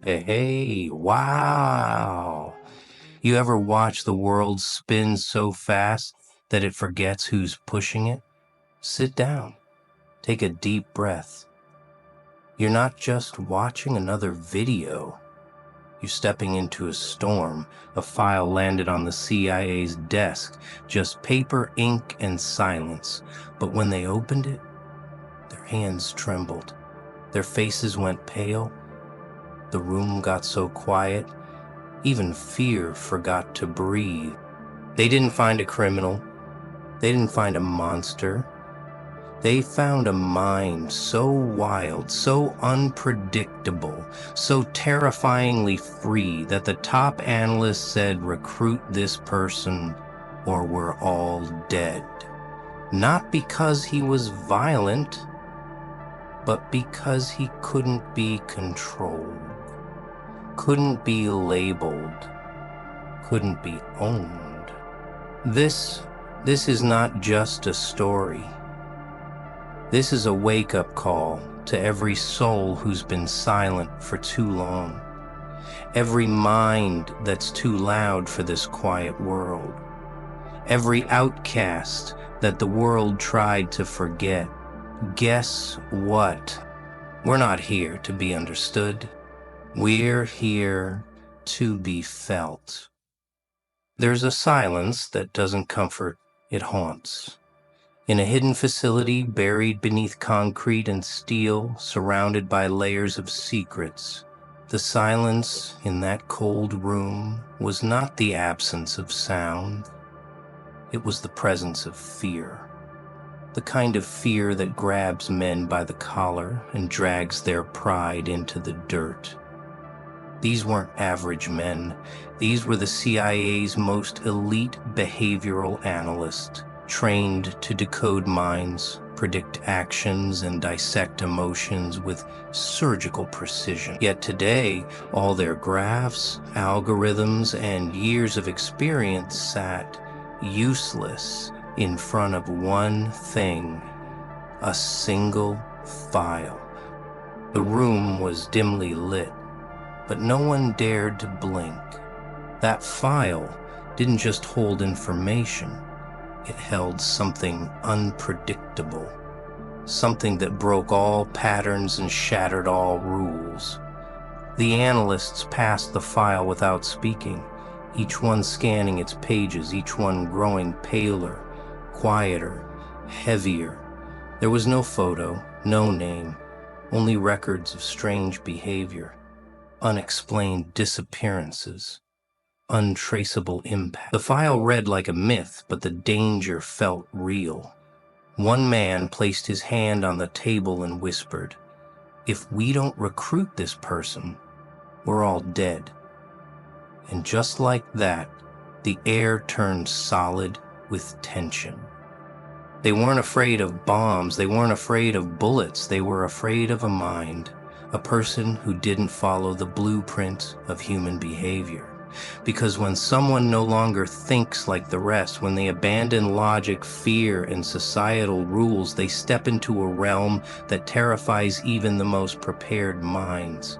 Hey, wow. You ever watch the world spin so fast that it forgets who's pushing it? Sit down. Take a deep breath. You're not just watching another video. You're stepping into a storm. A file landed on the CIA's desk, just paper, ink, and silence. But when they opened it, their hands trembled. Their faces went pale. The room got so quiet, even fear forgot to breathe. They didn't find a criminal. They didn't find a monster. They found a mind so wild, so unpredictable, so terrifyingly free that the top analyst said, "Recruit this person or we're all dead." Not because he was violent, but because he couldn't be controlled, couldn't be labeled, couldn't be owned. This is not just a story. This is a wake-up call to every soul who's been silent for too long, every mind that's too loud for this quiet world, every outcast that the world tried to forget. Guess what? We're not here to be understood. We're here to be felt. There's a silence that doesn't comfort, it haunts. In a hidden facility buried beneath concrete and steel, surrounded by layers of secrets, the silence in that cold room was not the absence of sound. It was the presence of fear. The kind of fear that grabs men by the collar and drags their pride into the dirt. These weren't average men. These were the CIA's most elite behavioral analysts, trained to decode minds, predict actions, and dissect emotions with surgical precision. Yet today, all their graphs, algorithms, and years of experience sat useless in front of one thing: a single file. The room was dimly lit, but no one dared to blink. That file didn't just hold information. It held something unpredictable, something that broke all patterns and shattered all rules. The analysts passed the file without speaking, each one scanning its pages, each one growing paler, quieter, heavier. There was no photo, no name, only records of strange behavior, unexplained disappearances, untraceable impact. The file read like a myth, but the danger felt real. One man placed his hand on the table and whispered, "If we don't recruit this person, we're all dead." And just like that, the air turned solid with tension. They weren't afraid of bombs, they weren't afraid of bullets, they were afraid of a mind, a person who didn't follow the blueprint of human behavior. Because when someone no longer thinks like the rest, when they abandon logic, fear, and societal rules, they step into a realm that terrifies even the most prepared minds.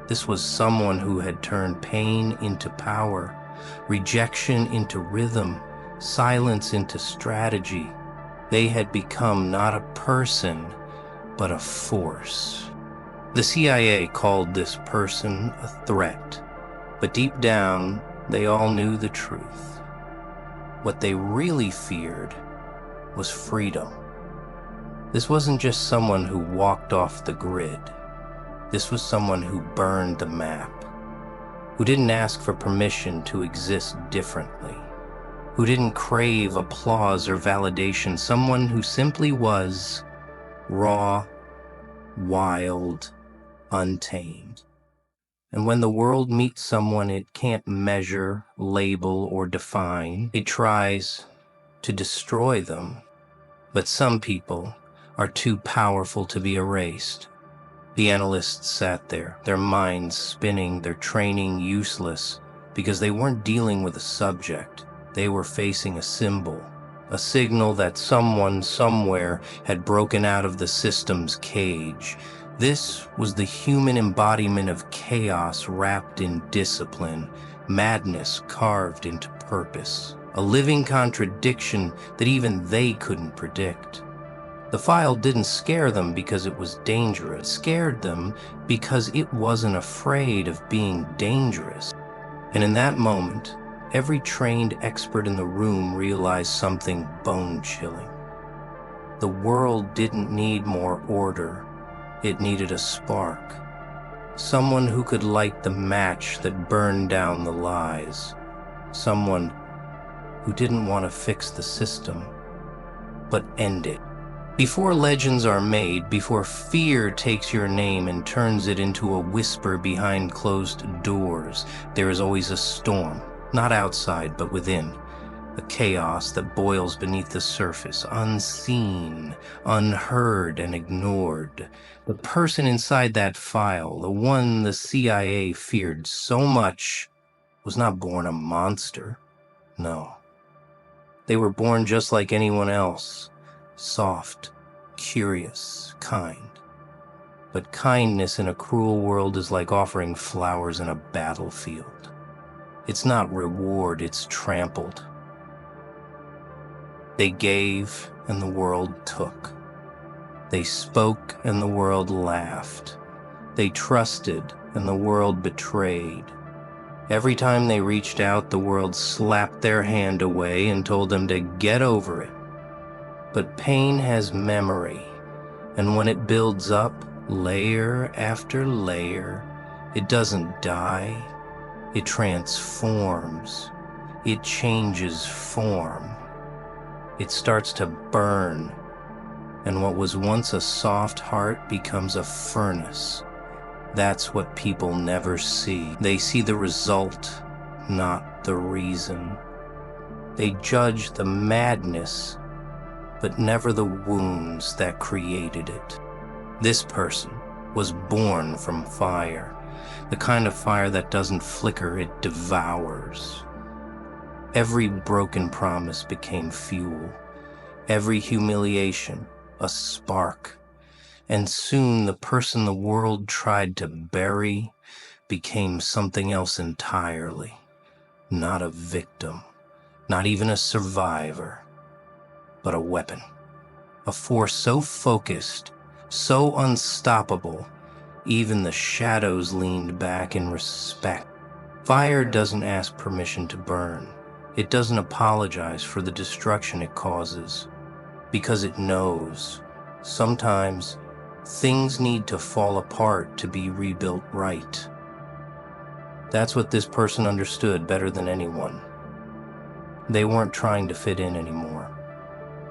This was someone who had turned pain into power, rejection into rhythm, silence into strategy. They had become not a person, but a force. The CIA called this person a threat. But deep down, they all knew the truth. What they really feared was freedom. This wasn't just someone who walked off the grid. This was someone who burned the map, who didn't ask for permission to exist differently, who didn't crave applause or validation, someone who simply was raw, wild, untamed. And when the world meets someone it can't measure, label, or define, it tries to destroy them. But some people are too powerful to be erased. The analysts sat there, their minds spinning, their training useless, because they weren't dealing with a subject. They were facing a symbol, a signal that someone somewhere had broken out of the system's cage. This was the human embodiment of chaos wrapped in discipline, madness carved into purpose, a living contradiction that even they couldn't predict. The file didn't scare them because it was dangerous. It scared them because it wasn't afraid of being dangerous. And in that moment, every trained expert in the room realized something bone-chilling. The world didn't need more order. It needed a spark. Someone who could light the match that burned down the lies. Someone who didn't want to fix the system, but end it. Before legends are made, before fear takes your name and turns it into a whisper behind closed doors, there is always a storm, not outside, but within. A chaos that boils beneath the surface, unseen, unheard, and ignored. The person inside that file, the one the CIA feared so much, was not born a monster. No. They were born just like anyone else. Soft, curious, kind. But kindness in a cruel world is like offering flowers in a battlefield. It's not reward, it's trampled. They gave, and the world took. They spoke, and the world laughed. They trusted, and the world betrayed. Every time they reached out, the world slapped their hand away and told them to get over it. But pain has memory, and when it builds up, layer after layer, it doesn't die. It transforms. It changes form. It starts to burn, and what was once a soft heart becomes a furnace. That's what people never see. They see the result, not the reason. They judge the madness, but never the wounds that created it. This person was born from fire, the kind of fire that doesn't flicker, it devours. Every broken promise became fuel, every humiliation a spark, and soon the person the world tried to bury became something else entirely. Not a victim, not even a survivor, but a weapon. A force so focused, so unstoppable, even the shadows leaned back in respect. Fire doesn't ask permission to burn. It doesn't apologize for the destruction it causes, because it knows sometimes things need to fall apart to be rebuilt right. That's what this person understood better than anyone. They weren't trying to fit in anymore.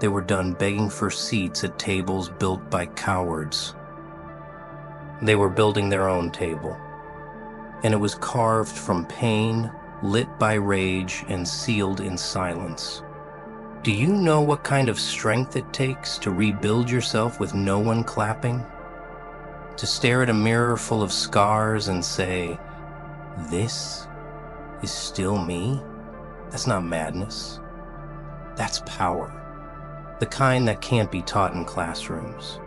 They were done begging for seats at tables built by cowards. They were building their own table, and it was carved from pain, lit by rage, and sealed in silence. Do you know what kind of strength it takes to rebuild yourself with no one clapping? To stare at a mirror full of scars and say, "This is still me"? That's not madness. That's power. The kind that can't be taught in classrooms.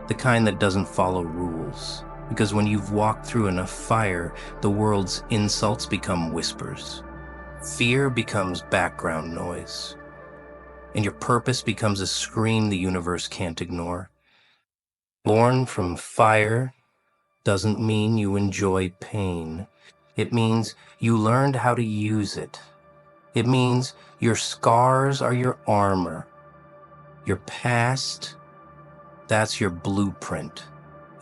The kind that doesn't follow rules. Because when you've walked through enough fire, the world's insults become whispers. Fear becomes background noise. And your purpose becomes a scream the universe can't ignore. Born from fire doesn't mean you enjoy pain. It means you learned how to use it. It means your scars are your armor. Your past, that's your blueprint.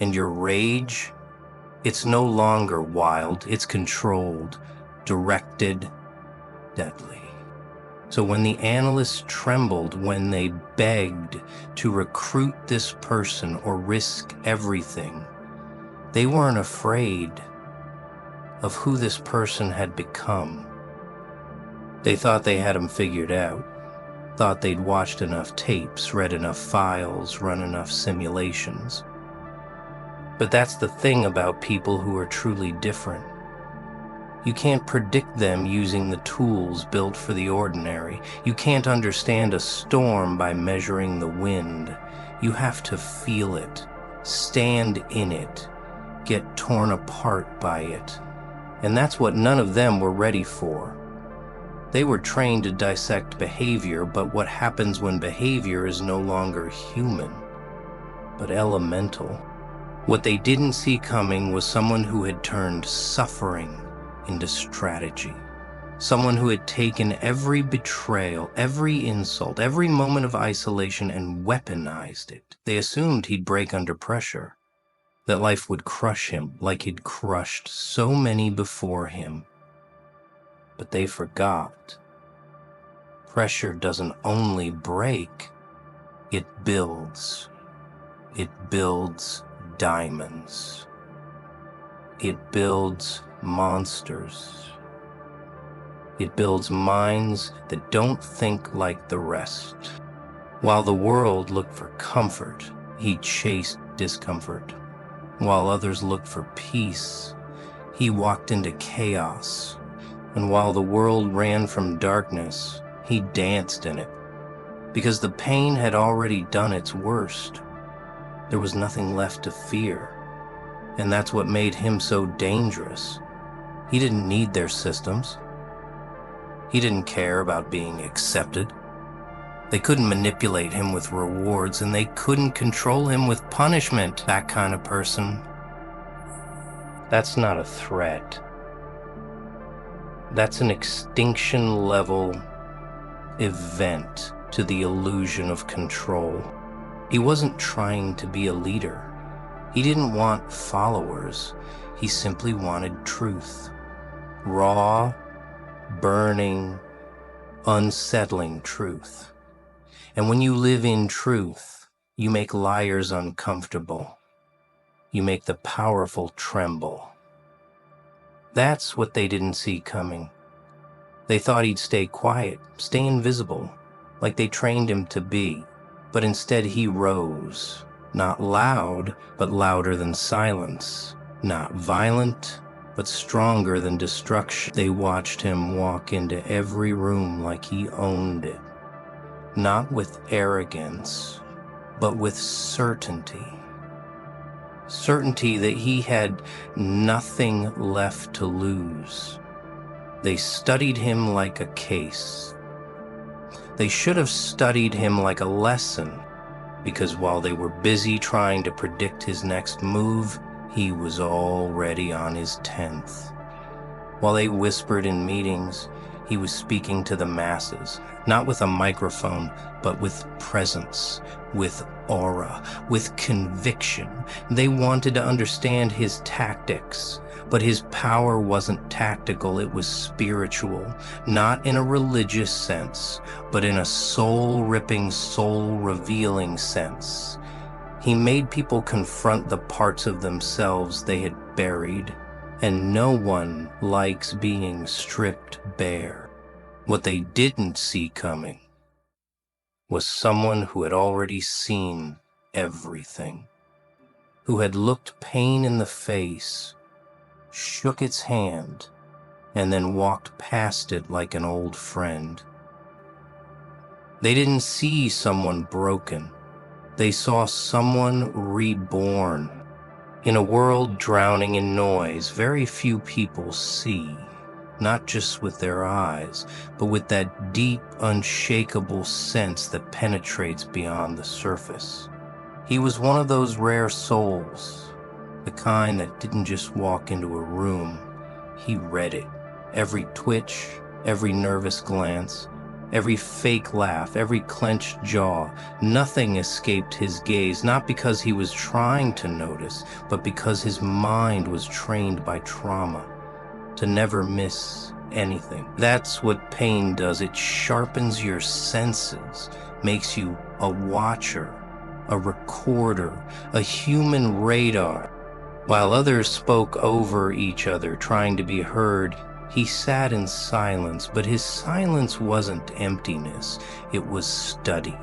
And your rage, it's no longer wild, it's controlled, directed, deadly. So when the analysts trembled, when they begged to recruit this person or risk everything, they weren't afraid of who this person had become. They thought they had him figured out, thought they'd watched enough tapes, read enough files, run enough simulations. But that's the thing about people who are truly different. You can't predict them using the tools built for the ordinary. You can't understand a storm by measuring the wind. You have to feel it, stand in it, get torn apart by it. And that's what none of them were ready for. They were trained to dissect behavior, but what happens when behavior is no longer human, but elemental? What they didn't see coming was someone who had turned suffering into strategy. Someone who had taken every betrayal, every insult, every moment of isolation and weaponized it. They assumed he'd break under pressure, that life would crush him like he'd crushed so many before him. But they forgot. Pressure doesn't only break, it builds. It builds diamonds. It builds monsters. It builds minds that don't think like the rest. While the world looked for comfort, he chased discomfort. While others looked for peace, he walked into chaos. And while the world ran from darkness, he danced in it. Because the pain had already done its worst. There was nothing left to fear. And that's what made him so dangerous. He didn't need their systems. He didn't care about being accepted. They couldn't manipulate him with rewards, and they couldn't control him with punishment. That kind of person. That's not a threat. That's an extinction-level event to the illusion of control. He wasn't trying to be a leader. He didn't want followers. He simply wanted truth. Raw, burning, unsettling truth. And when you live in truth, you make liars uncomfortable. You make the powerful tremble. That's what they didn't see coming. They thought he'd stay quiet, stay invisible, like they trained him to be. But instead he rose, not loud, but louder than silence. Not violent, but stronger than destruction. They watched him walk into every room like he owned it. Not with arrogance, but with certainty. Certainty that he had nothing left to lose. They studied him like a case. They should have studied him like a lesson, because while they were busy trying to predict his next move, he was already on his 10th. While they whispered in meetings, he was speaking to the masses, not with a microphone, but with presence, with aura, with conviction. They wanted to understand his tactics, but his power wasn't tactical, it was spiritual, not in a religious sense, but in a soul-ripping, soul-revealing sense. He made people confront the parts of themselves they had buried, and no one likes being stripped bare. What they didn't see coming was someone who had already seen everything, who had looked pain in the face, shook its hand, and then walked past it like an old friend. They didn't see someone broken. They saw someone reborn. In a world drowning in noise, very few people see, not just with their eyes, but with that deep, unshakable sense that penetrates beyond the surface. He was one of those rare souls, the kind that didn't just walk into a room. He read it. Every twitch, every nervous glance, every fake laugh, every clenched jaw, nothing escaped his gaze, not because he was trying to notice, but because his mind was trained by trauma to never miss anything. That's what pain does. It sharpens your senses, makes you a watcher, a recorder, a human radar. While others spoke over each other, trying to be heard, he sat in silence, but his silence wasn't emptiness, it was study.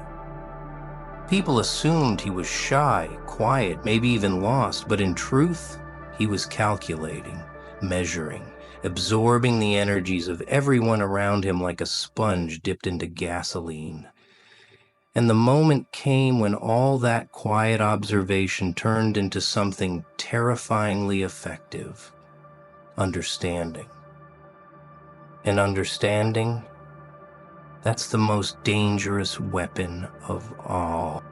People assumed he was shy, quiet, maybe even lost, but in truth, he was calculating, measuring, absorbing the energies of everyone around him like a sponge dipped into gasoline. And the moment came when all that quiet observation turned into something terrifyingly effective: understanding. And understanding, that's the most dangerous weapon of all.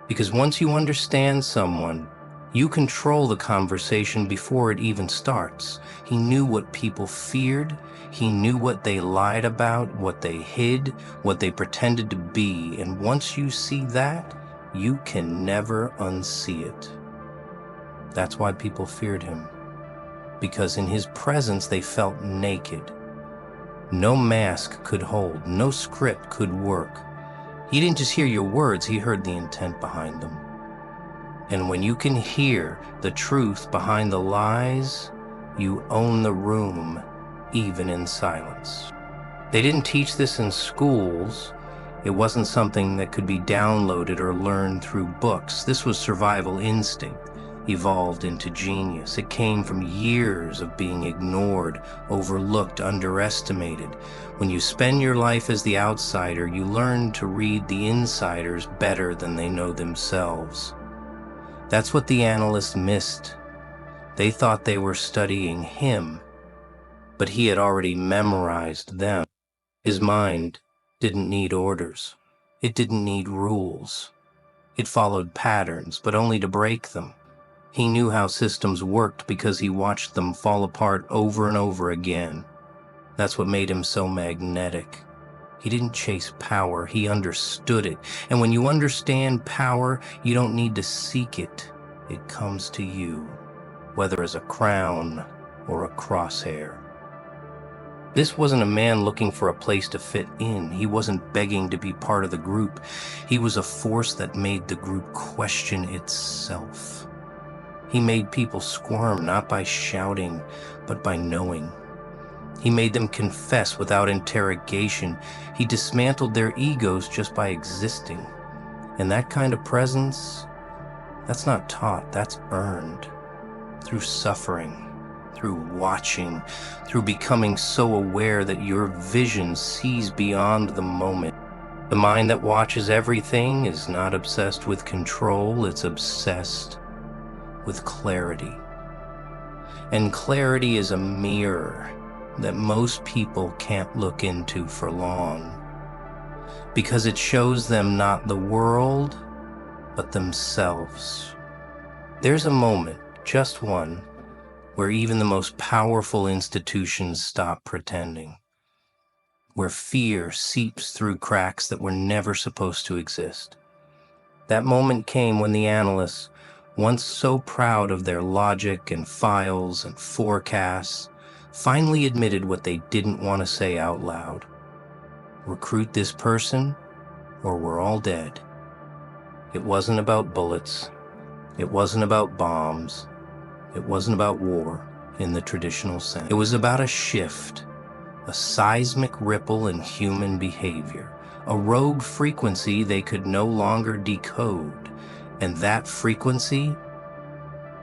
Because once you understand someone, you control the conversation before it even starts. He knew what people feared. He knew what they lied about, what they hid, what they pretended to be. And once you see that, you can never unsee it. That's why people feared him. Because in his presence, they felt naked. No mask could hold, no script could work. He didn't just hear your words, he heard the intent behind them. And when you can hear the truth behind the lies, you own the room, even in silence. They didn't teach this in schools. It wasn't something that could be downloaded or learned through books. This was survival instinct, evolved into genius. It came from years of being ignored, overlooked, underestimated. When you spend your life as the outsider, you learn to read the insiders better than they know themselves. That's what the analysts missed. They thought they were studying him, but he had already memorized them. His mind didn't need orders. It didn't need rules. It followed patterns, but only to break them. He knew how systems worked because he watched them fall apart over and over again. That's what made him so magnetic. He didn't chase power, he understood it. And when you understand power, you don't need to seek it. It comes to you, whether as a crown or a crosshair. This wasn't a man looking for a place to fit in. He wasn't begging to be part of the group. He was a force that made the group question itself. He made people squirm, not by shouting, but by knowing. He made them confess without interrogation. He dismantled their egos just by existing. And that kind of presence, that's not taught, that's earned. Through suffering, through watching, through becoming so aware that your vision sees beyond the moment. The mind that watches everything is not obsessed with control, it's obsessed with clarity. And clarity is a mirror that most people can't look into for long, because it shows them not the world, but themselves. There's a moment, just one, where even the most powerful institutions stop pretending, where fear seeps through cracks that were never supposed to exist. That moment came when the analysts, once so proud of their logic and files and forecasts, finally admitted what they didn't want to say out loud. Recruit this person, or we're all dead. It wasn't about bullets. It wasn't about bombs. It wasn't about war in the traditional sense. It was about a shift, a seismic ripple in human behavior, a rogue frequency they could no longer decode, and that frequency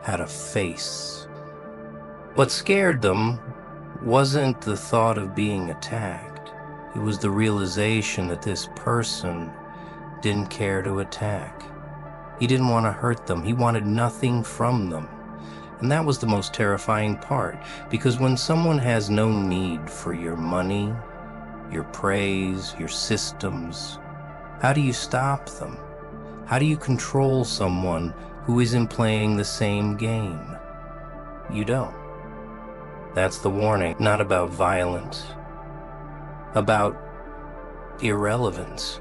had a face. What scared them wasn't the thought of being attacked. It was the realization that this person didn't care to attack. He didn't want to hurt them. He wanted nothing from them. And that was the most terrifying part, because when someone has no need for your money, your praise, your systems, how do you stop them? How do you control someone who isn't playing the same game? You don't. That's the warning, not about violence, about irrelevance.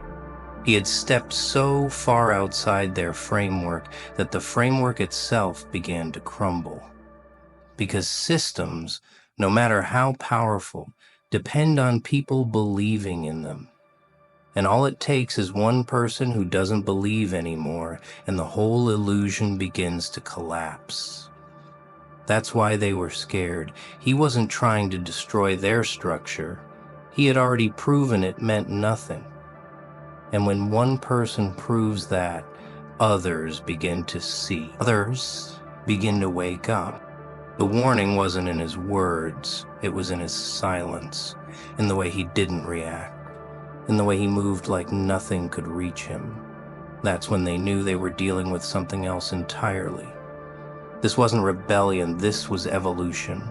He had stepped so far outside their framework that the framework itself began to crumble. Because systems, no matter how powerful, depend on people believing in them. And all it takes is one person who doesn't believe anymore, and the whole illusion begins to collapse. That's why they were scared. He wasn't trying to destroy their structure. He had already proven it meant nothing. And when one person proves that, others begin to see. Others begin to wake up. The warning wasn't in his words, it was in his silence, in the way he didn't react, in the way he moved like nothing could reach him. That's when they knew they were dealing with something else entirely. This wasn't rebellion, this was evolution.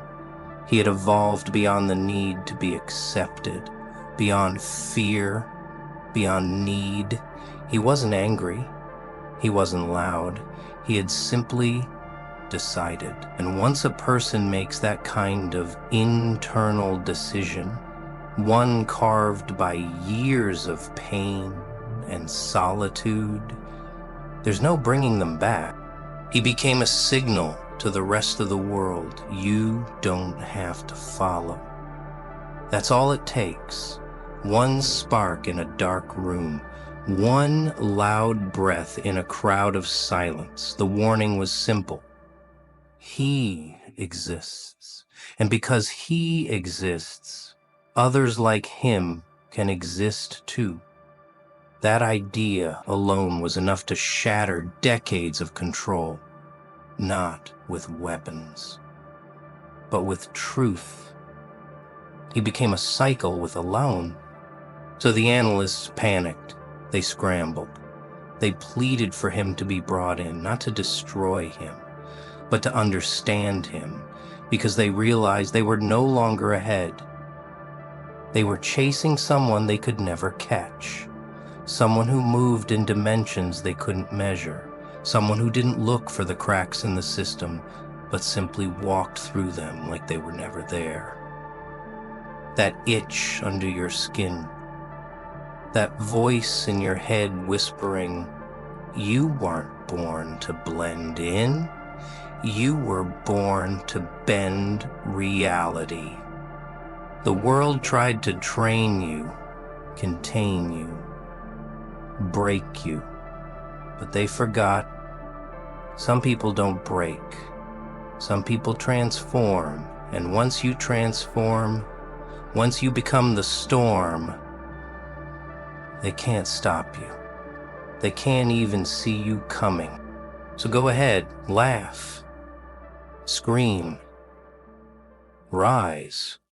He had evolved beyond the need to be accepted, beyond fear, beyond need. He wasn't angry. He wasn't loud. He had simply decided. And once a person makes that kind of internal decision, one carved by years of pain and solitude, there's no bringing them back. He became a signal to the rest of the world. You don't have to follow. That's all it takes. One spark in a dark room, one loud breath in a crowd of silence. The warning was simple. He exists. And because he exists, others like him can exist too. That idea alone was enough to shatter decades of control. Not with weapons, but with truth. He became a cycle with alone. So the analysts panicked. They scrambled. They pleaded for him to be brought in, not to destroy him, but to understand him, because they realized they were no longer ahead. They were chasing someone they could never catch, someone who moved in dimensions they couldn't measure, someone who didn't look for the cracks in the system, but simply walked through them like they were never there. That itch under your skin, that voice in your head whispering, you weren't born to blend in, you were born to bend reality. The world tried to train you, contain you, break you, but they forgot. Some people don't break. Some people transform, and once you transform, once you become the storm, they can't stop you. They can't even see you coming. So go ahead, laugh, scream, rise.